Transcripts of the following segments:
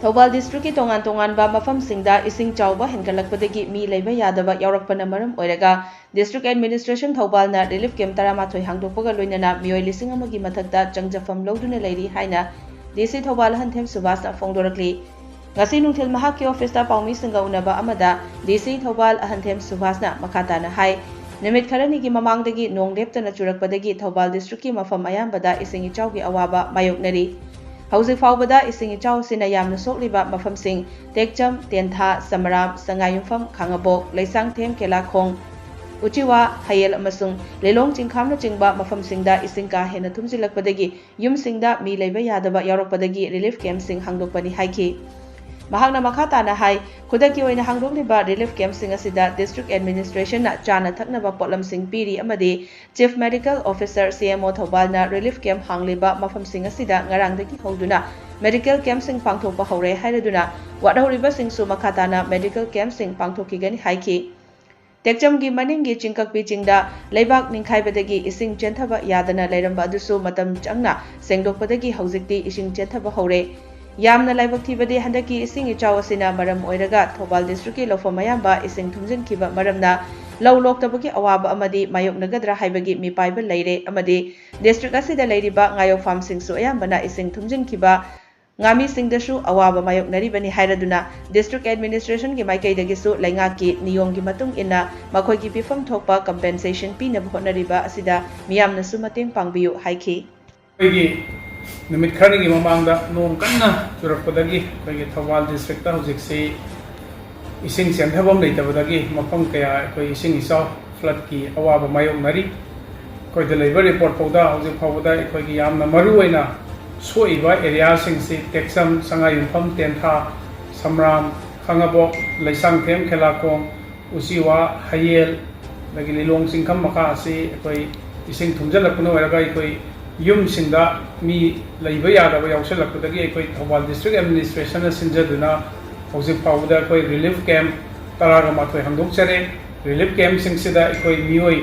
Thoubal district की तोंगान तोंगानबा मफमसिंगदा इसिंग चाउबा हेनगलकपदगी मी लेबा यादबा यावरकपना मरम ओइरगा डिस्ट्रिक्ट एडमिनिस्ट्रेशन थौबालना रिलीफ कैम्प 13 हांगदोकपगा लोइनना मियोय लिसिंग अमगी मथक्ता चंगजफम लौदुना लेरी हाइना डीसी थौबाल हनथेम सुभाषना फोंदोरकली ngasi nungthil mahakki office ta paumi singa unaba amada DC Thobal Ahanthem Subhasna makhatana hai nimit kharani gi mamangdagi nong leptana churakpadagi Thobal district ki mafam ayambada ising ichau gi awaba mayoknari hauzik faubada ising ichau sina yamna sokliba mafamsing tekcham tentha samaram sangayumfam khangabok leisang them kelakhong uchiwa hayel amasung lelong chingkhamna chingba mafamsingda ising ka hena thumjilakpadagi yumsingda mi leiba yadaba yaurokpadagi relief camp sing hangdokpani haiki mahakna makhatana hai khudaki oina hangdokliba relief camp sing asida district administration na chana thaknaba potlam sing piri amadi chief medical officer CMO Thobal na relief camp hangliba mafam sing asida ngarangdagi hoduna medical camp sing pangthokpa hore hairaduna wadhoriba sing su makhatana medical camp sing pangthokigani haiki tekcham gi maning gi chingkakpi chingda leibak ningkhaibadagi ising chenthaba yadana leiramba adusu matam changna sengdokpadagi haujikti ising chenthaba hore yamna laibak thibadi handaki ising ichaw asina maram oiraga Thobal district ki lofam mayamba ising thumjin khiba maramna law loktabagi awaba amadi mayok nagadra haibagi mi paiba leire amadi district asida leiriba ngayo farm sing su ayambana ising thumjin khiba ngami sing dasu awaba mayok naribani hairaduna district administration gi maikaidagi su lainga ki niyom gi matung ina makhoi gi pifam thokpa compensation pina bhonariba asida miyamna su mateng pangbiyu haiki निमित खरनी की ममांगदा नोंग कन्ना चुरकपदगी कोई Thoubal district ता हुजिक से इसिंग सेंथबम लेतबदगी मफम कया कोई इसिंग इसाव flood की अवाब मायोक नरी कोई दलेबर रिपोर्ट पौदा हुजिक फावदा कोई की यामना मरु ओइना सोइबा एरिया सिंग से टेक्सम संगायुमफम तेंथा समराम खंगाबोक लेसांग थेम खेलाकों उसीवा हयेल लगी लिलोंग सिंखम मखा से कोई इसिंग थुमजलकनो ओरगा कोई यूम सिंदा मी लैबा यादबा यावसलकपदगी कोई थौबाल डिस्ट्रिक्ट एडमिनिस्ट्रेशन सिंजदुना हौजिक फावदा कोई रिलीफ कैम्प 13 हांगदोकचरे रिलीफ कैम्प सिंगसिदा कोई मियोय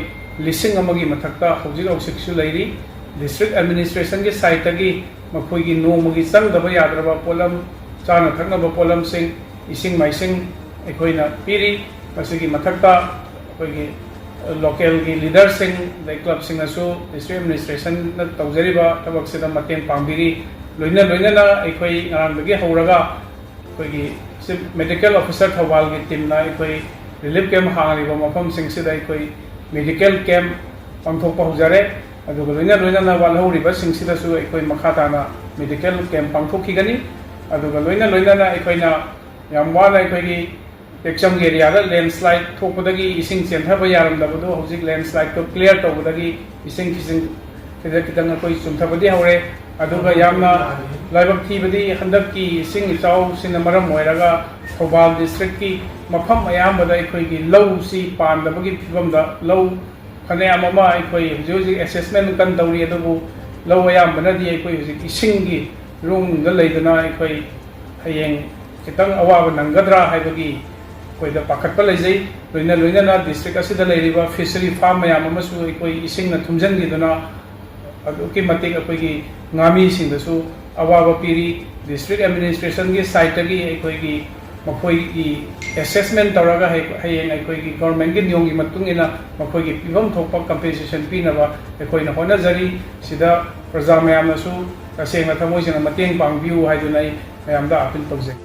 लिसिंग अमगी मथक्ता हौजिक औसिकसु लैरी डिस्ट्रिक्ट एडमिनिस्ट्रेशन के साइटगी मखोयगी नोमगी चंगदबा याद्रबा पोलम चाना थकनबा पोलम सिंग इसिंग माइसिंग एकोइना पीरी मसिगी मथक्ता कोई लोकल की leader Singh club Singh district administration तौजरीबा थबक सिदा मतें पांबिरी लोइना लोइना अखोई ngaraंगदगी हौरगा कोई मेडिकल ऑफिसर थौबाल की टीम ना अखोई रिलीफ कैम्प हांगरिबा मफम सिंह सिदा अखोई मेडिकल कैम्प पांथोकपा हौजरे अदुगा लोइना लोइना वालहौरिबा सिंह सिदासु अखोई मखाताना मेडिकल कैम्प पांथोखिगनी अदुगा लोइना लोइना अखोइना याम वाला अखोई टेक्सम एरिया लैंडस्लाइड थोपदगी इसिंग चेंथबा यारमदबदो हौजिक लैंडस्लाइड तो क्लियर तौबदगी इसिंग किसिंग खिदखिदंग कोई चुमथबदी हौरे अदुगा यामना लाइबक थीबदी हंदक की इसिंग इचाव सिन मरम ओइरगा थौबाल डिस्ट्रिक्ट की मफम अयामबदा अखोइगी लौ सि पांदबगी फिबमदा लौ खने अममा अखोइ हौजिक असेसमेंट कन तौरी अदुबु लौ अयामबनदी अखोइ हौजिक इसिंगी रूमदा लेदना अखोइ हयेंग खितंग अवाब नंगद्रा हाइबगी कोई पाखट लेजई लोइना लोइना डिस्ट्रिक्ट असिदा लेरिबा फिशरी फार्म मयाम अमसु कोई इसिंगना थुमजनगिदुना अदुकी मतिक अखोइगी ngami सिंगदसु अवाब पीरी डिस्ट्रिक्ट एडमिनिस्ट्रेशन की साइटगी अखोइगी मखोइगी असेसमेंट तौरगा हयेंग अखोइगी गवर्नमेंट की नियम की मतुंग इना मखोइगी पिबम थोकपा कंपेंसेशन पीनबा अखोइना होनजरी सिदा प्रजा मयामनसु तसेंगना थमोइजना मतेंग पांगबियु हाइदुना मयामदा अपील तौजै।